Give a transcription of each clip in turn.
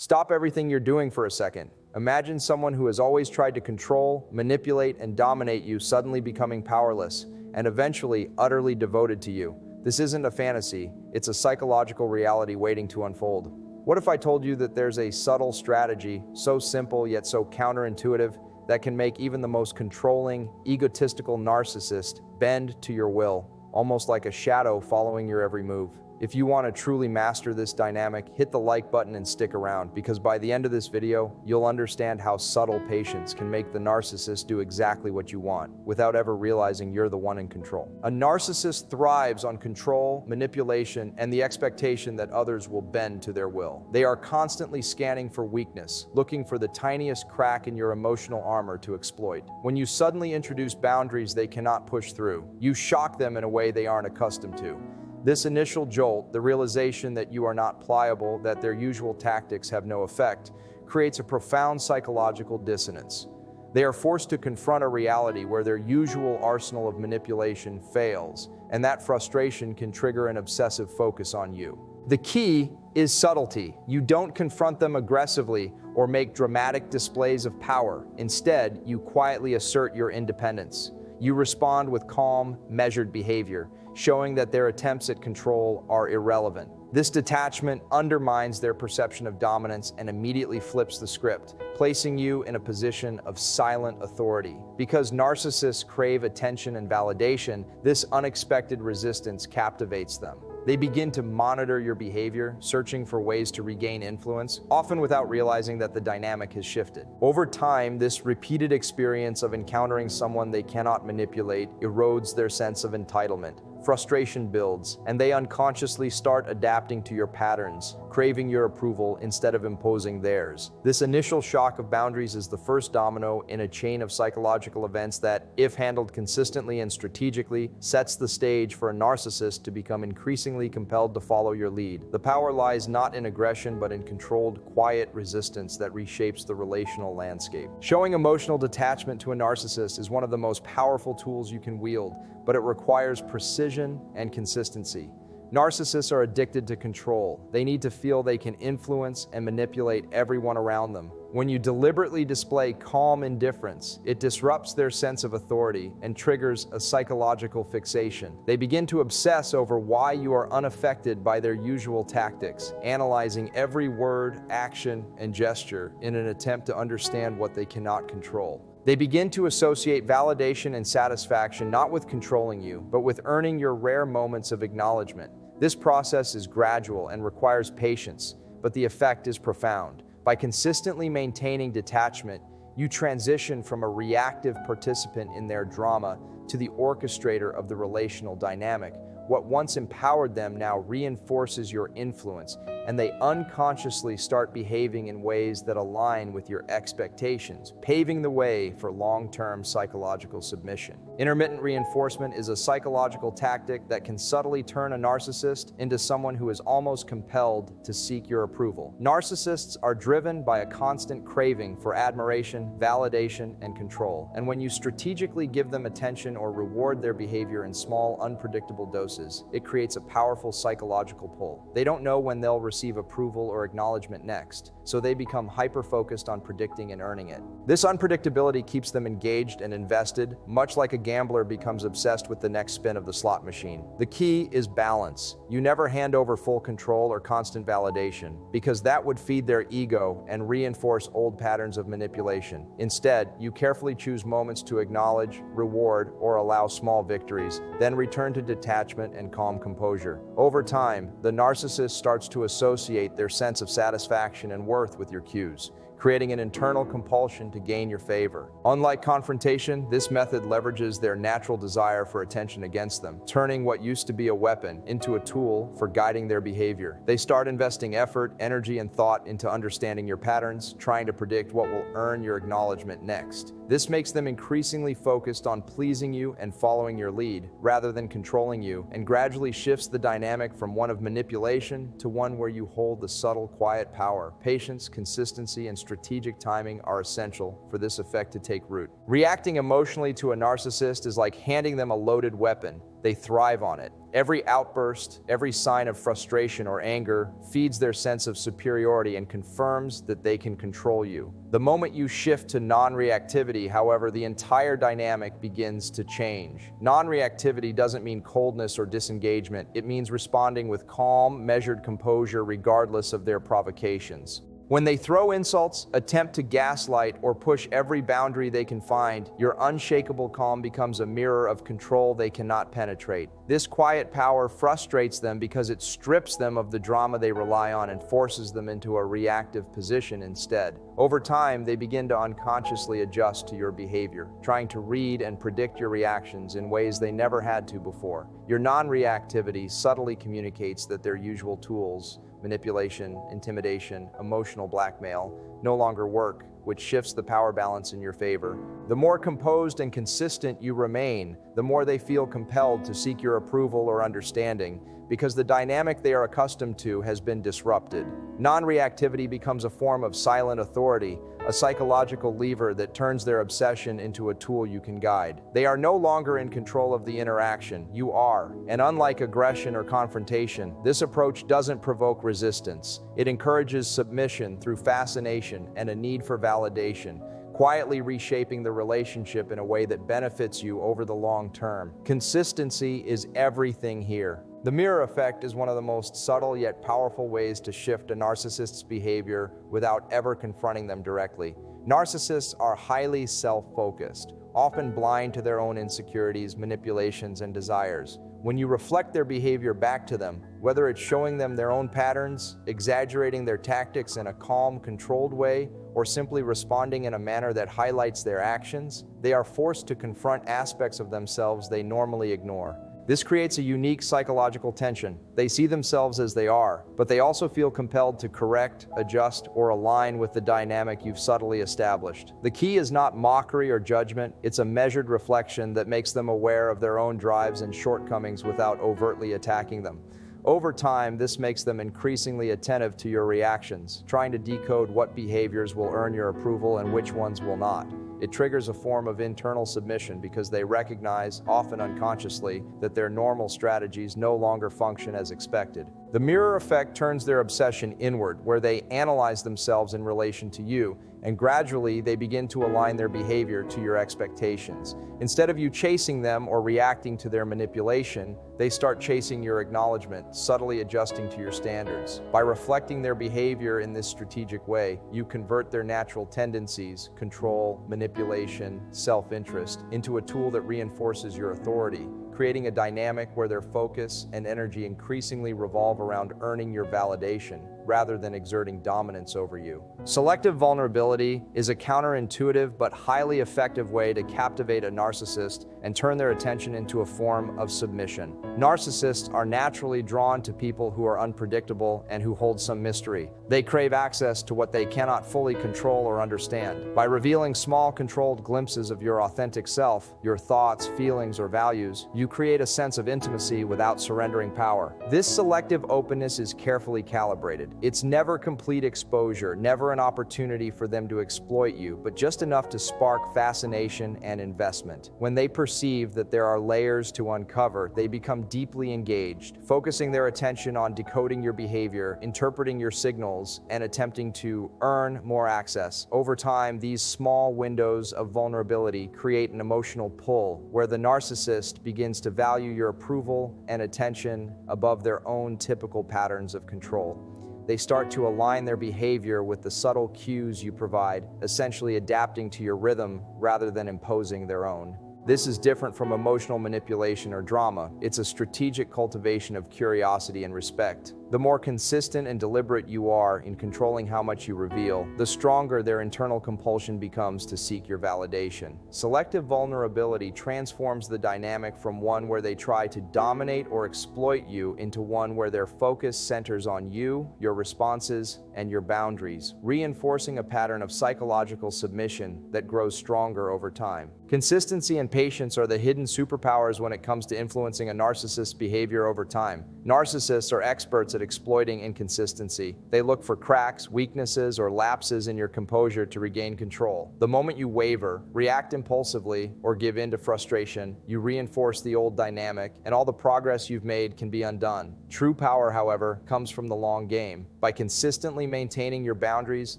Stop everything you're doing for a second. Imagine someone who has always tried to control, manipulate, and dominate you suddenly becoming powerless and eventually utterly devoted to you. This isn't a fantasy, it's a psychological reality waiting to unfold. What if I told you that there's a subtle strategy, so simple yet so counterintuitive, that can make even the most controlling, egotistical narcissist bend to your will, almost like a shadow following your every move? If you want to truly master this dynamic, hit the like button and stick around, because by the end of this video, you'll understand how subtle patience can make the narcissist do exactly what you want, without ever realizing you're the one in control. A narcissist thrives on control, manipulation, and the expectation that others will bend to their will. They are constantly scanning for weakness, looking for the tiniest crack in your emotional armor to exploit. When you suddenly introduce boundaries they cannot push through, you shock them in a way they aren't accustomed to. This initial jolt, the realization that you are not pliable, that their usual tactics have no effect, creates a profound psychological dissonance. They are forced to confront a reality where their usual arsenal of manipulation fails, and that frustration can trigger an obsessive focus on you. The key is subtlety. You don't confront them aggressively or make dramatic displays of power. Instead, you quietly assert your independence. You respond with calm, measured behavior, showing that their attempts at control are irrelevant. This detachment undermines their perception of dominance and immediately flips the script, placing you in a position of silent authority. Because narcissists crave attention and validation, this unexpected resistance captivates them. They begin to monitor your behavior, searching for ways to regain influence, often without realizing that the dynamic has shifted. Over time, this repeated experience of encountering someone they cannot manipulate erodes their sense of entitlement. Frustration builds, and they unconsciously start adapting to your patterns, craving your approval instead of imposing theirs. This initial shock of boundaries is the first domino in a chain of psychological events that, if handled consistently and strategically, sets the stage for a narcissist to become increasingly compelled to follow your lead. The power lies not in aggression, but in controlled, quiet resistance that reshapes the relational landscape. Showing emotional detachment to a narcissist is one of the most powerful tools you can wield, but it requires precision and consistency. Narcissists are addicted to control. They need to feel they can influence and manipulate everyone around them. When you deliberately display calm indifference, it disrupts their sense of authority and triggers a psychological fixation. They begin to obsess over why you are unaffected by their usual tactics, analyzing every word, action, and gesture in an attempt to understand what they cannot control. They begin to associate validation and satisfaction not with controlling you, but with earning your rare moments of acknowledgement. This process is gradual and requires patience, but the effect is profound. By consistently maintaining detachment, you transition from a reactive participant in their drama to the orchestrator of the relational dynamic. What once empowered them now reinforces your influence, and they unconsciously start behaving in ways that align with your expectations, paving the way for long-term psychological submission. Intermittent reinforcement is a psychological tactic that can subtly turn a narcissist into someone who is almost compelled to seek your approval. Narcissists are driven by a constant craving for admiration, validation, and control, and when you strategically give them attention or reward their behavior in small, unpredictable doses, it creates a powerful psychological pull. They don't know when they'll receive approval or acknowledgement next, so they become hyper-focused on predicting and earning it. This unpredictability keeps them engaged and invested, much like a gambler becomes obsessed with the next spin of the slot machine. The key is balance. You never hand over full control or constant validation, because that would feed their ego and reinforce old patterns of manipulation. Instead, you carefully choose moments to acknowledge, reward, or allow small victories, then return to detachment and calm composure. Over time, the narcissist starts to associate their sense of satisfaction and worth with your cues, creating an internal compulsion to gain your favor. Unlike confrontation, this method leverages their natural desire for attention against them, turning what used to be a weapon into a tool for guiding their behavior. They start investing effort, energy, and thought into understanding your patterns, trying to predict what will earn your acknowledgement next. This makes them increasingly focused on pleasing you and following your lead, rather than controlling you, and gradually shifts the dynamic from one of manipulation to one where you hold the subtle, quiet power, patience, consistency, and strategy strategic timing are essential for this effect to take root. Reacting emotionally to a narcissist is like handing them a loaded weapon. They thrive on it. Every outburst, every sign of frustration or anger feeds their sense of superiority and confirms that they can control you. The moment you shift to non-reactivity, however, the entire dynamic begins to change. Non-reactivity doesn't mean coldness or disengagement. It means responding with calm, measured composure regardless of their provocations. When they throw insults, attempt to gaslight, or push every boundary they can find, your unshakable calm becomes a mirror of control they cannot penetrate. This quiet power frustrates them because it strips them of the drama they rely on and forces them into a reactive position instead. Over time, they begin to unconsciously adjust to your behavior, trying to read and predict your reactions in ways they never had to before. Your non-reactivity subtly communicates that their usual tools, manipulation, intimidation, emotional blackmail, no longer work, which shifts the power balance in your favor. The more composed and consistent you remain, the more they feel compelled to seek your approval or understanding, because the dynamic they are accustomed to has been disrupted. Non-reactivity becomes a form of silent authority, a psychological lever that turns their obsession into a tool you can guide. They are no longer in control of the interaction, you are. And unlike aggression or confrontation, this approach doesn't provoke resistance. It encourages submission through fascination and a need for validation, quietly reshaping the relationship in a way that benefits you over the long term. Consistency is everything here. The mirror effect is one of the most subtle yet powerful ways to shift a narcissist's behavior without ever confronting them directly. Narcissists are highly self-focused, often blind to their own insecurities, manipulations, and desires. When you reflect their behavior back to them, whether it's showing them their own patterns, exaggerating their tactics in a calm, controlled way, or simply responding in a manner that highlights their actions, they are forced to confront aspects of themselves they normally ignore. This creates a unique psychological tension. They see themselves as they are, but they also feel compelled to correct, adjust, or align with the dynamic you've subtly established. The key is not mockery or judgment, it's a measured reflection that makes them aware of their own drives and shortcomings without overtly attacking them. Over time, this makes them increasingly attentive to your reactions, trying to decode what behaviors will earn your approval and which ones will not. It triggers a form of internal submission because they recognize, often unconsciously, that their normal strategies no longer function as expected. The mirror effect turns their obsession inward, where they analyze themselves in relation to you, and gradually they begin to align their behavior to your expectations. Instead of you chasing them or reacting to their manipulation, they start chasing your acknowledgement, subtly adjusting to your standards. By reflecting their behavior in this strategic way, you convert their natural tendencies, control, manipulation, self-interest, into a tool that reinforces your authority, creating a dynamic where their focus and energy increasingly revolve around earning your validation rather than exerting dominance over you. Selective vulnerability is a counterintuitive but highly effective way to captivate a narcissist and turn their attention into a form of submission. Narcissists are naturally drawn to people who are unpredictable and who hold some mystery. They crave access to what they cannot fully control or understand. By revealing small, controlled glimpses of your authentic self, your thoughts, feelings, or values, you create a sense of intimacy without surrendering power. This selective openness is carefully calibrated. It's never complete exposure, never an opportunity for them to exploit you, but just enough to spark fascination and investment. When they perceive that there are layers to uncover, they become deeply engaged, focusing their attention on decoding your behavior, interpreting your signals, and attempting to earn more access. Over time, these small windows of vulnerability create an emotional pull where the narcissist begins to value your approval and attention above their own typical patterns of control. They start to align their behavior with the subtle cues you provide, essentially adapting to your rhythm rather than imposing their own. This is different from emotional manipulation or drama. It's a strategic cultivation of curiosity and respect. The more consistent and deliberate you are in controlling how much you reveal, the stronger their internal compulsion becomes to seek your validation. Selective vulnerability transforms the dynamic from one where they try to dominate or exploit you into one where their focus centers on you, your responses, and your boundaries, reinforcing a pattern of psychological submission that grows stronger over time. Consistency and patience are the hidden superpowers when it comes to influencing a narcissist's behavior over time. Narcissists are experts at at exploiting inconsistency. They look for cracks, weaknesses, or lapses in your composure to regain control. The moment you waver, react impulsively, or give in to frustration, you reinforce the old dynamic, and all the progress you've made can be undone. True power, however, comes from the long game. By consistently maintaining your boundaries,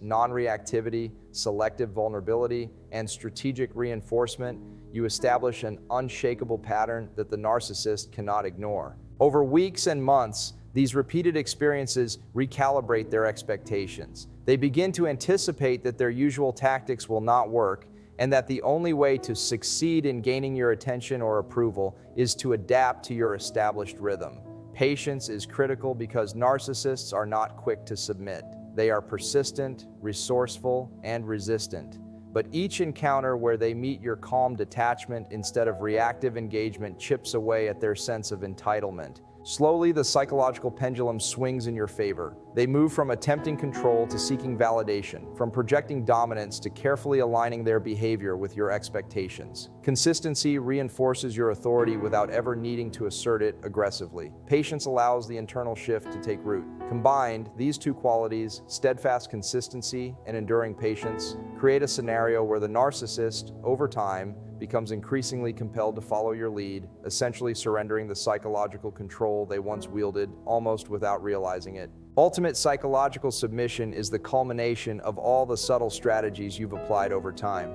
non-reactivity, selective vulnerability, and strategic reinforcement, you establish an unshakable pattern that the narcissist cannot ignore. Over weeks and months, these repeated experiences recalibrate their expectations. They begin to anticipate that their usual tactics will not work, and that the only way to succeed in gaining your attention or approval is to adapt to your established rhythm. Patience is critical because narcissists are not quick to submit. They are persistent, resourceful, and resistant. But each encounter where they meet your calm detachment instead of reactive engagement chips away at their sense of entitlement. Slowly, the psychological pendulum swings in your favor. They move from attempting control to seeking validation, from projecting dominance to carefully aligning their behavior with your expectations. Consistency reinforces your authority without ever needing to assert it aggressively. Patience allows the internal shift to take root. Combined, these two qualities, steadfast consistency and enduring patience, create a scenario where the narcissist, over time, becomes increasingly compelled to follow your lead, essentially surrendering the psychological control they once wielded, almost without realizing it. Ultimate psychological submission is the culmination of all the subtle strategies you've applied over time.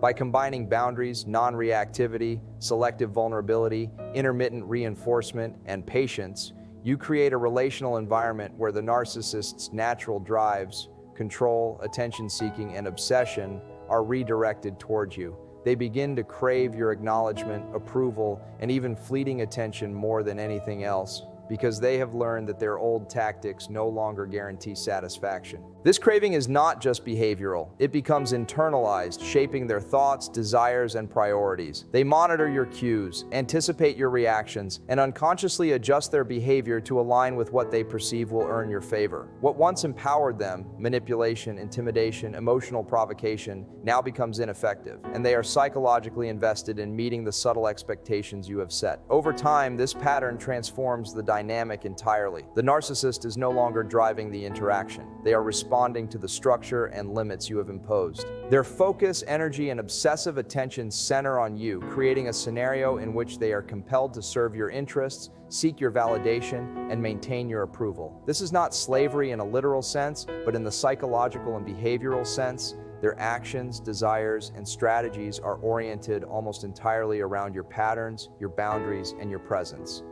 By combining boundaries, non-reactivity, selective vulnerability, intermittent reinforcement, and patience, you create a relational environment where the narcissist's natural drives, control, attention-seeking, and obsession are redirected towards you. They begin to crave your acknowledgement, approval, and even fleeting attention more than anything else, because they have learned that their old tactics no longer guarantee satisfaction. This craving is not just behavioral. It becomes internalized, shaping their thoughts, desires, and priorities. They monitor your cues, anticipate your reactions, and unconsciously adjust their behavior to align with what they perceive will earn your favor. What once empowered them, manipulation, intimidation, emotional provocation, now becomes ineffective, and they are psychologically invested in meeting the subtle expectations you have set. Over time, this pattern transforms the dynamic entirely. The narcissist is no longer driving the interaction. They are responding to the structure and limits you have imposed. Their focus, energy, and obsessive attention center on you, creating a scenario in which they are compelled to serve your interests, seek your validation, and maintain your approval. This is not slavery in a literal sense, but in the psychological and behavioral sense. Their actions, desires, and strategies are oriented almost entirely around your patterns, your boundaries, and your presence.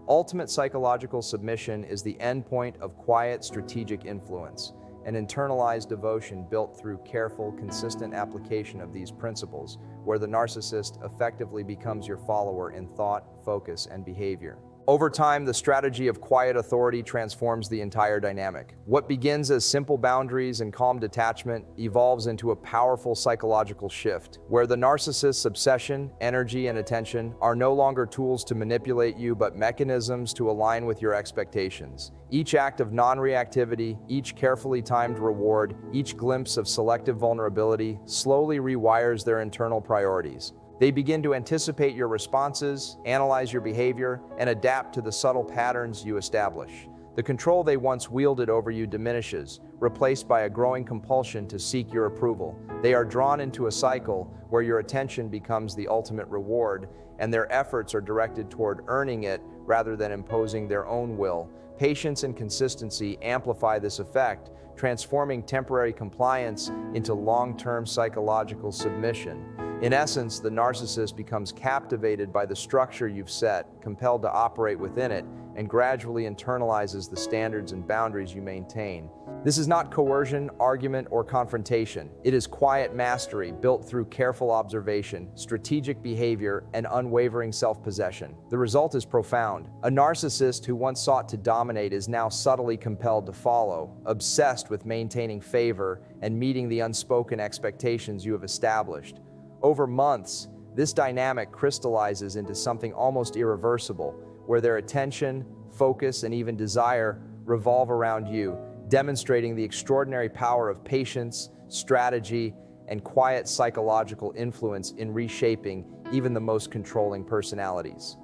Ultimate psychological submission is the endpoint of quiet, strategic influence, an internalized devotion built through careful, consistent application of these principles, where the narcissist effectively becomes your follower in thought, focus, and behavior. Over time, the strategy of quiet authority transforms the entire dynamic. What begins as simple boundaries and calm detachment evolves into a powerful psychological shift, where the narcissist's obsession, energy, and attention are no longer tools to manipulate you, but mechanisms to align with your expectations. Each act of non-reactivity, each carefully timed reward, each glimpse of selective vulnerability slowly rewires their internal priorities. They begin to anticipate your responses, analyze your behavior, and adapt to the subtle patterns you establish. The control they once wielded over you diminishes, replaced by a growing compulsion to seek your approval. They are drawn into a cycle where your attention becomes the ultimate reward, and their efforts are directed toward earning it rather than imposing their own will. Patience and consistency amplify this effect, transforming temporary compliance into long-term psychological submission. In essence, the narcissist becomes captivated by the structure you've set, compelled to operate within it, and gradually internalizes the standards and boundaries you maintain. This is not coercion, argument, or confrontation. It is quiet mastery built through careful observation, strategic behavior, and unwavering self-possession. The result is profound. A narcissist who once sought to dominate is now subtly compelled to follow, obsessed with maintaining favor and meeting the unspoken expectations you have established. Over months, this dynamic crystallizes into something almost irreversible, where their attention, focus, and even desire revolve around you, demonstrating the extraordinary power of patience, strategy, and quiet psychological influence in reshaping even the most controlling personalities.